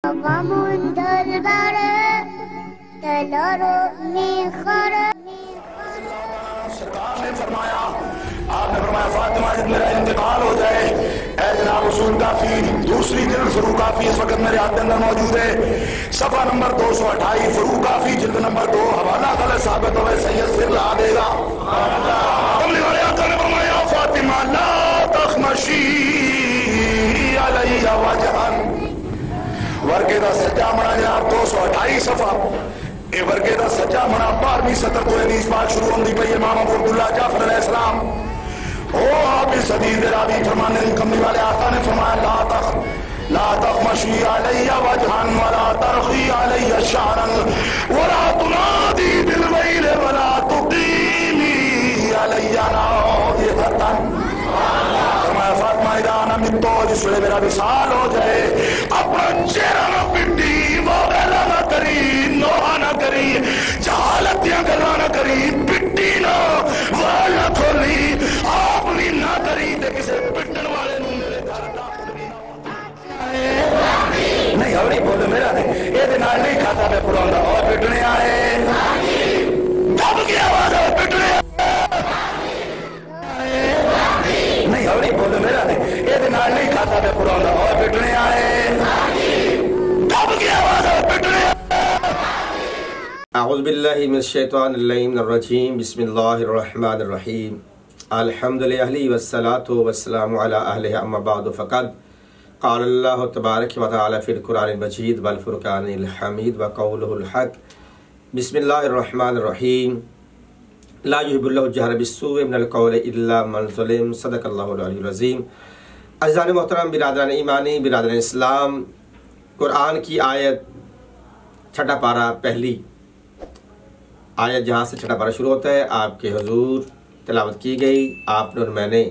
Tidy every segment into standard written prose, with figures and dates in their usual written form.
सरकार ने फरमाया, आपने फरमाया फातिमा जब मेरा इंतकाल हो जाए, ऐ जनाब उसूल काफी दूसरी जिल्द फरू काफी इस वक्त मेरे हाथ के अंदर मौजूद है, सफा नंबर 228 फरू काफी जिल्द नंबर 2 हवाला गलत साबित हो सैयद सिर ला देगा। कमली वाले आका ने फरमाया फातिमा ला तखमशी अलैया वजहन, वर्गे दा सच्चा मना जनाब 228 सफा ए वर्गे दा सच्चा मना 12वीं सतर तो हदीस पाक शुरू होंदी पई इमाम अब्दुल्लाह जाफर अलैहिस्सलाम ओ आप इस हदीस दे रावी फरमाने कमली वाले आका ने फरमाया ला तखमशी अलैया वजहन वला तरखी अलैया शअरन वला तुनादी बिल वैल वला तुकीमी अलैया नादिहतन। फरमाया फातिमा इदा अना मित्तो, जिस वेले मेरा विसाल हो जाए अपना चेहरा ना पिटी, वो गला ना करी, नोहा ना करी, जहालतियां गल्ला ना करी, पिटी ना वाल ना खोली, आप भी ना करी ते किसे पिटन वाले नूं मेरे घर दाखिल भी ना नहीं हौली बोलो मेरा ये नहीं खाता मैं पुराना और पिटने आए दब की आवाज है पिटने नहीं हौली बोलो मेरा ये नहीं खाता मैं पुराना और पिटने आए दब की आवाज है पिटने। अऊज़ु बिल्लाहि मिनश शैतानिर रजीम बिस्मिल्लाहिर रहमानिर रहीम अल्हम्दुलिल्लाहि वस्सलातु वस्सलामु अला अहलिही अम्मा बअदु फ़क़द क़ाल अल्लाहु तबारक व तआला फ़िल क़ुरानिल मजीद वल फ़ुरक़ानिल हमीद व क़ौलुहुल हक़ बिस्मिल्लाहिर रहमानिर रहीम ला युहिब्बुल्लाहु जहरा बिस्सूइ मिनल क़ौलि इल्ला मन ज़ुलिम सदक़ल्लाहुल अलीयुल अज़ीम। अज़ीज़ान मोहतरम बिरादरान ईमानी बिरादरान इस्लाम, कुरान की आयत छठा पारा पहली आयत जहाँ से छठा पारा शुरू होता है आपके हुजूर तिलावत की गई, आपने और मैंने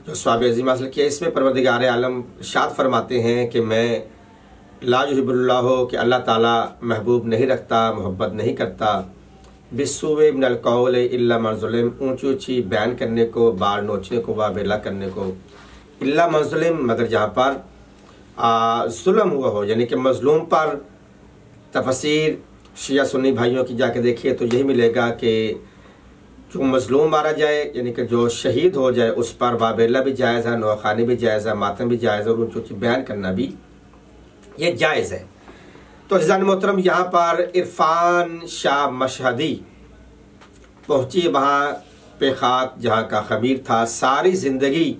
जो स्वाब अज़ीम हासिल किया। इसमें परवरदिगार आलम इरशाद फरमाते हैं कि मैं ला युहिब्बुल्लाह कि अल्लाह ताला महबूब नहीं रखता, मोहब्बत नहीं करता, बिस्सूइ मिनल क़ौलि इल्ला मन ज़ुलिम, ऊँची ऊँची बयान करने को, बाल नोचने को, वाबेला करने को, इल्ला मन ज़ुलिम मगर जहाँ पर जुल्म हुआ हो, यानी कि मज़लूम पर। तफसीर शिया सुन्नी भाइयों की जाके देखिए तो यही मिलेगा कि जो मज़लूम मारा जाए यानी कि जो शहीद हो जाए उस पर वाबेला भी जायज़ है, नौखानी भी जायज़ है, मातम भी जायज़ है और ऊँची बयान करना भी ये जायज़ है। तो अज़ीज़ान मोहतरम यहाँ पर इरफान शाह मशहदी पहुँची वहाँ पे खाक जहाँ का खमीर था, सारी ज़िंदगी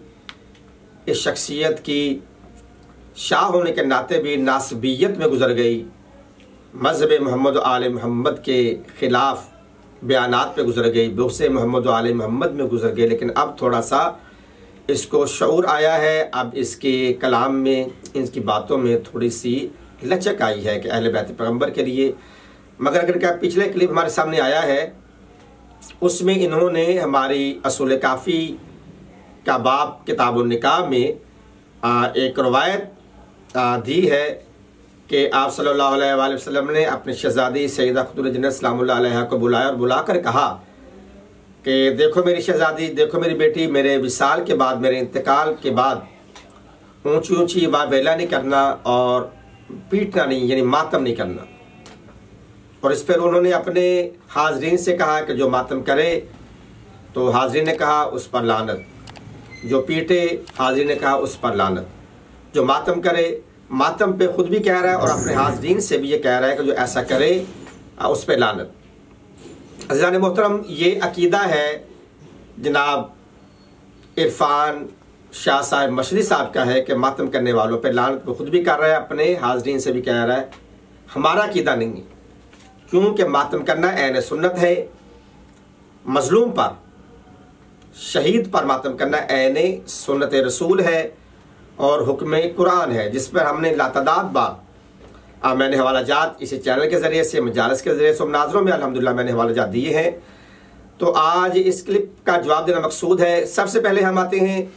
इस शख्सियत की शाह होने के नाते भी नासबियत में गुजर गई, मज़हब मोहम्मद आले मोहम्मद के ख़िलाफ़ बयानात पे गुजर गई, बुग़्ज़ मोहम्मद आले मोहम्मद में गुजर गई। लेकिन अब थोड़ा सा इसको शऊर आया है, अब इसके कलाम में, इसकी बातों में थोड़ी सी लचक आई है कि अहले बैत पैगम्बर के लिए। मगर अगर क्या पिछले क्लिप हमारे सामने आया है उसमें इन्होंने हमारी असूल काफ़ी का बाब किताबुन निकाह में एक रवायत दी है कि आप सल्लल्लाहु अलैहि वसल्लम ने अपनी शहज़ादी सैयदा ख़ुतून जन्नत सलामुल्लाह अलैहा को बुलाया और बुलाकर कहा कि देखो मेरी शहज़ादी, देखो मेरी बेटी, मेरे विसाल के बाद, मेरे इंतकाल के बाद ऊंची ऊंची वाबेला नहीं करना और पीटना नहीं, यानी मातम नहीं करना। और इस पर उन्होंने अपने हाजरीन से कहा कि जो मातम करे तो हाजरीन ने कहा उस पर लानत, जो पीटे हाजरीन ने कहा उस पर लानत, जो मातम करे मातम पे खुद भी कह रहा है और अपने हाजरीन से भी ये कह रहा है कि जो ऐसा करे उस पर लानत। अज़ीज़ान मोहतरम ये अकीदा है जनाब इरफान शाह साहब मशहदी साहब का है कि मातम करने वालों पे लानत को खुद भी कर रहा है, अपने हाजरीन से भी कह रहा है। हमारा अकीदा नहीं है, क्योंकि मातम करना ऐन सुन्नत है, मजलूम पर, शहीद पर मातम करना ऐन सुन्नत रसूल है और हुक्म कुरान है, जिस पर हमने लातादाद बार मैंने हवाला जात इसी चैनल के ज़रिए से, मजालिस के ज़रिए से, नाज़रों में अल्हम्दुलिल्लाह मैंने हवाला जात दिए हैं। तो आज इस क्लिप का जवाब देना मकसूद है। सबसे पहले हम आते हैं,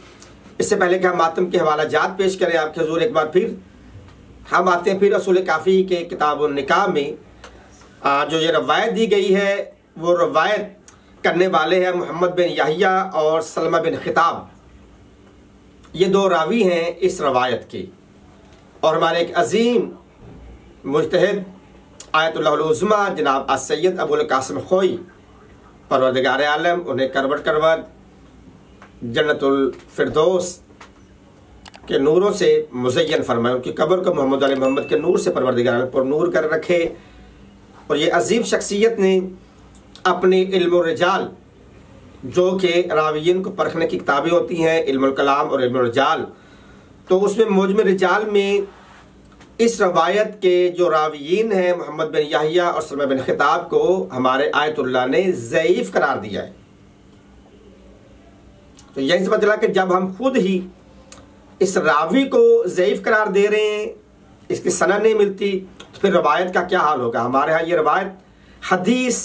इससे पहले कि हम मातम के हवाला जात पेश करें आपके हुज़ूर एक बार फिर हम आते हैं फिर असूल काफ़ी के किताबुन निकाह में जो ये रवायत दी गई है, वो रवायत करने वाले हैं मोहम्मद बिन याहिया और सलमा बिन खिताब। ये दो रावी हैं इस रवायत के और हमारे एक अजीम मुजतहिद आयतुल्लाह उज़्मा जनाब सैयद अबुल कासिम खोई परवरदिगार आलम उन्हें करवट करवट जन्नतुल फिरदौस के नूरों से मुज़य्यन फरमाए, उनकी कब्र को मोहम्मद वाले मोहम्मद के नूर से परवरदिगार आलम पर नूर कर रखे। और ये अजीब शख्सियत ने अपनी इल्मुल रिजाल, जो कि रावियन को परखने की किताबें होती हैं, इल्मुल कलाम और इल्मुल रिजाल, तो उसमें मुजमे रिजाल में इस रवायत के जो रावियीन हैं मोहम्मद बिन याहिया और सलमा बिन खिताब को हमारे आयतुल्लाह ने ज़ईफ़ करार दिया है। तो यही से पता चला कि जब हम खुद ही इस रावी को ज़ईफ़ करार दे रहे हैं, इसकी सनद नहीं मिलती, तो फिर रवायत का क्या हाल होगा। हमारे यहाँ ये रवायत हदीस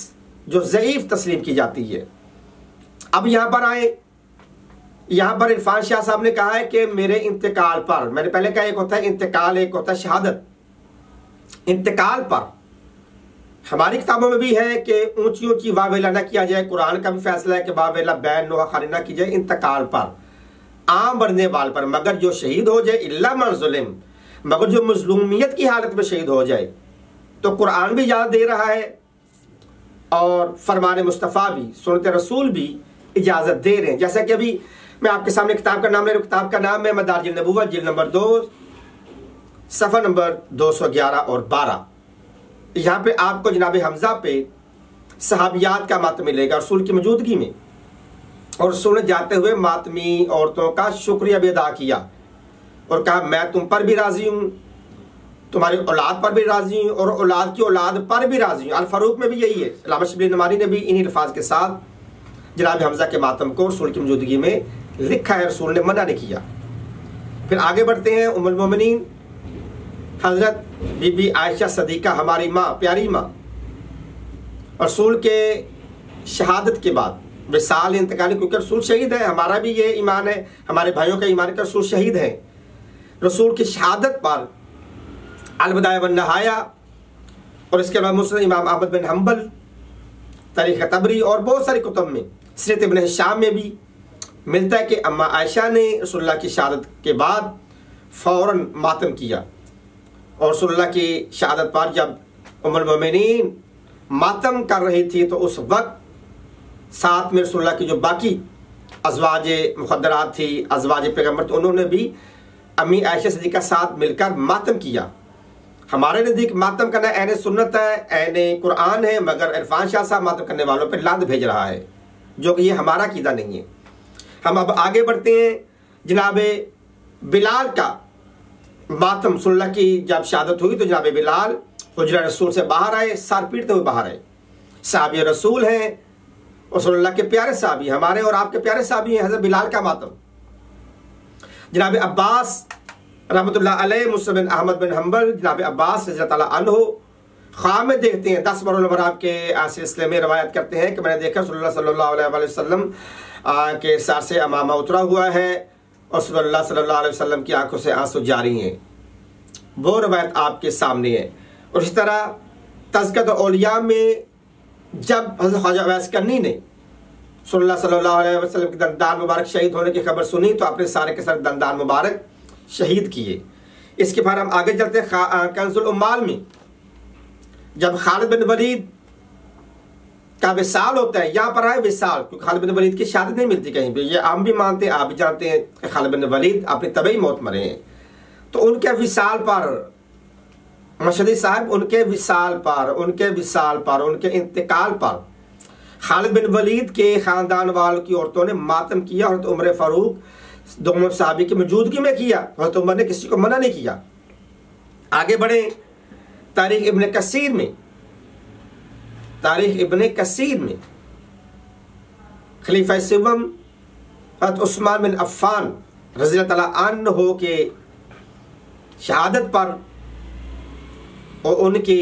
जो ज़ईफ़ तस्लीम की जाती है। अब यहाँ पर आए, यहाँ पर इरफान शाह साहब ने कहा है कि मेरे इंतकाल पर, मैंने पहले कहा एक होता है इंतकाल, एक होता है शहादत। इंतकाल पर हमारी किताबों में भी है कि ऊंची ऊंची वावेला ना किया जाए, कुरान का भी फैसला है कि वावेला बैन नोहा खाली ना की जाए इंतकाल पर, आम बढ़ने वाल पर, मगर जो शहीद हो जाए इल्ला मन ज़ुलिम, मगर जो मजलूमियत की हालत में शहीद हो जाए। तो कुरान भी इजाज़त दे रहा है और फरमान मुस्तफ़ा भी, सुन्नत रसूल भी इजाज़त दे रहे हैं। जैसा कि अभी मैं आपके सामने किताब का नाम ले रहा हूँ, किताब का नाम है मदारिज नबुव्वत, जिल्द नंबर 2 सफ़ा नंबर 211 और 12। यहाँ पे आपको जनाब हमज़ा पे सहाबियात का मातम मिलेगा रसूल की मौजूदगी में, और रसूल ने जाते हुए मातमी औरतों का शुक्रिया भी अदा किया और कहा मैं तुम पर भी राज़ी हूँ, तुम्हारी औलाद पर भी राज़ी हूँ और औलाद की औलाद पर भी राज़ी हूँ। अल फ़ारूक में भी यही है। अल्लामा शबीर नमानी ने भी इन्हीं अल्फाज के साथ जनाब हमज़ा के मातम को रसूल की मौजूदगी में लिखा है, रसूल ने मना नहीं किया। फिर आगे बढ़ते हैं। उम्मुल मोमिनीन हज़रत बीबी आयशा सदीक़ा, हमारी माँ, प्यारी माँ, रसूल के शहादत के बाद विसाल इंतकाल, क्योंकि रसूल शहीद है, हमारा भी ये ईमान है, हमारे भाइयों का ईमान है कि रसूल शहीद है। रसूल की शहादत पर अल-बदाया वन नहाया और इसके बाद मुस्नद इमाम अहमद बिन हम्बल, तारीख़ तबरी और बहुत सारी कुतुब में, सीरत इब्न हिशाम में भी मिलता है कि अम्मा आयशा ने रसूलुल्लाह की शहादत के बाद फ़ौरन मातम किया। और रसूलुल्लाह की शहादत पर जब उम्मुल मोमिनीन मातम कर रही थी तो उस वक्त साथ में रसूलुल्लाह की जो बाकी अज़वाज मुक़द्दरात थी, अज़वाज पैगम्बर, तो उन्होंने भी अम्मी आयशा सदीक़ा साथ मिलकर मातम किया। हमारे नज़दीक मातम करना ऐन सुन्नत है, ऐन कुरान है, मगर इरफान शाह साहब मातम करने वालों पर लांत भेज रहा है, जो कि ये हमारा कीदा नहीं है। हम अब आगे बढ़ते हैं। जनाब बिलाल का मातम, रसूलुल्लाह की जब शहादत हुई तो जनाब बिलाल हुजरा रसूल से बाहर आए, सर पीटते हुए बाहर आए। साहबी रसूल हैं, रसूलुल्लाह के प्यारे साहबी, हमारे और आपके प्यारे साहबी हैं। हज़रत बिलाल का मातम जनाब अब्बास रहमतुल्लाह अलैह, मुस्लिम बिन अहमद बिन हम्बल, जनाब अब्बास रज़ी अल्लाह अन्हु ख्वाब में देखते हैं। 10 मरतबा आपके सिलसिले में रवायत करते हैं कि मैंने देखा रसूलुल्लाह सल्लल्लाहु अलैहि वसल्लम के सर से अमामा उतरा हुआ है और रसूलुल्लाह सल्लल्लाहु अलैहि वसल्लम की आंखों से आंसू जारी हैं। वो रवायत आपके सामने है। और इस तरह तज़किरत औलिया में जब हज़रत ख्वाजा अवैस करनी ने रसूलुल्लाह सल्लल्लाहु अलैहि वसल्लम के दंदान मुबारक शहीद होने की खबर सुनी तो अपने सारे के सारे दंदान मुबारक शहीद किए। इसके बाद हम आगे चलते हैं। कंज़ुल उम्माल में जब खालिद बिन वलीद का विसाल होता है, यहाँ पर आए विसाल, क्योंकि खालिद बिन वलीद की शहादत नहीं मिलती कहीं पे, ये हम भी मानते हैं, आप भी जानते हैं कि खालिद बिन वलीद अपनी तबई मौत मरे हैं। तो उनके विसाल पर मशहदी साहब, उनके विसाल पर उनके इंतकाल पर खालिद बिन वलीद के ख़ानदान वालों की औरतों ने मातम किया। और तो उमर फ़ारूक दोनों साहबी की मौजूदगी में किया, और तो उमर ने किसी को मना नहीं किया। आगे बढ़े। तारीख़ इब्न कसीर में खलीफा सिवम हज़रत उस्मान बिन अफ़्फ़ान रज़ी अल्लाह तआला अन्हु के शहादत पर और उनकी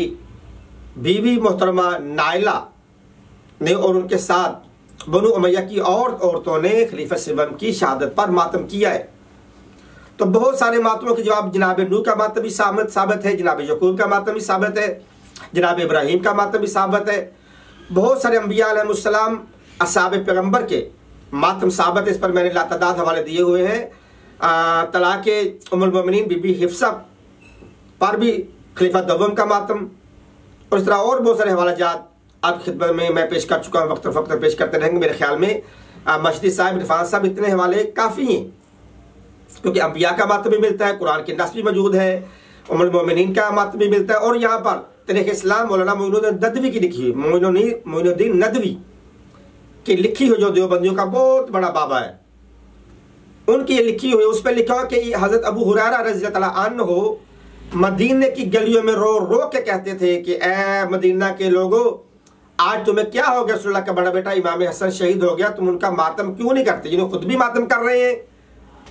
बीवी मोहतरमा नाइला ने और उनके साथ बनु उमैया की औरतों ने खलीफा सिवम की शहादत पर मातम किया है। तो बहुत सारे मातमों के जवाब जनाब नूह का मातम भी साबित है, जनाब यकूब का मातम भी साबित है, जनाब इब्राहीम का मातम भी साबित है। बहुत सारे अंबिया अलैहिस्सलाम असहाब पैगम्बर के मातम साबित है। इस पर मैंने लातादाद हवाले दिए हुए हैं। तलाक़ उम्मुल मोमिनीन बीबी हिफ्सा पर भी खलीफा दवम का मातम, और इस तरह और बहुत सारे हवाला जात आपकी खिदमत में मैं पेश कर चुका हूँ, वक्त फ़क्त पेश करते रहेंगे। मेरे ख्याल में मशदी साहब, इरफान साहब, इतने हवाले काफ़ी हैं, क्योंकि अंबिया का मातम भी मिलता है, कुरान के नस भी मौजूद है, उम्मुल मोमिनीन का मातम भी मिलता है, और यहाँ पर तारीख़ इस्लाम मौलाना मोइनुद्दीन नदवी की लिखी हुई, मोइनुद्दीन नदवी की लिखी हुई, जो देवबंदियों का बहुत बड़ा बाबा है, उनकी लिखी हुई, उस पर लिखा हो कि हज़रत अबू हुरैरा रज़ी अल्लाह अन्हु मदीने की गलियों में रो रो के कहते थे कि ए मदीना के लोगों, आज तुम्हें क्या हो गया, रसूलुल्लाह का बड़ा बेटा इमाम हसन शहीद हो गया, तुम उनका मातम क्यों नहीं करते, जिन्होंने खुद भी मातम कर रहे हैं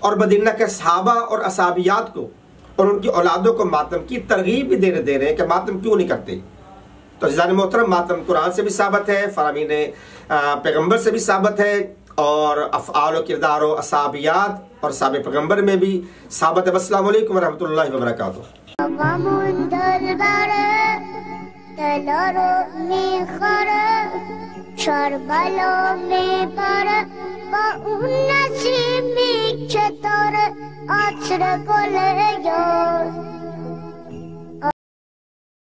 और मदीना के सहाबा और असहाबियात को और उनकी औलादों को मातम की तरगीब भी दे रहे हैं कि मातम क्यों नहीं करते। तो अज़ीज़ान मोहतरम, मातम कुरान से भी साबित है, फरामीन पैगम्बर से भी साबित है, और अफ़आल किरदार और असहाबियात और साबिक़ पैगम्बर में भी साबित है। अस्सलामु अलैकुम वरहमतुल्लाहि वबरकातुहू। Asr kole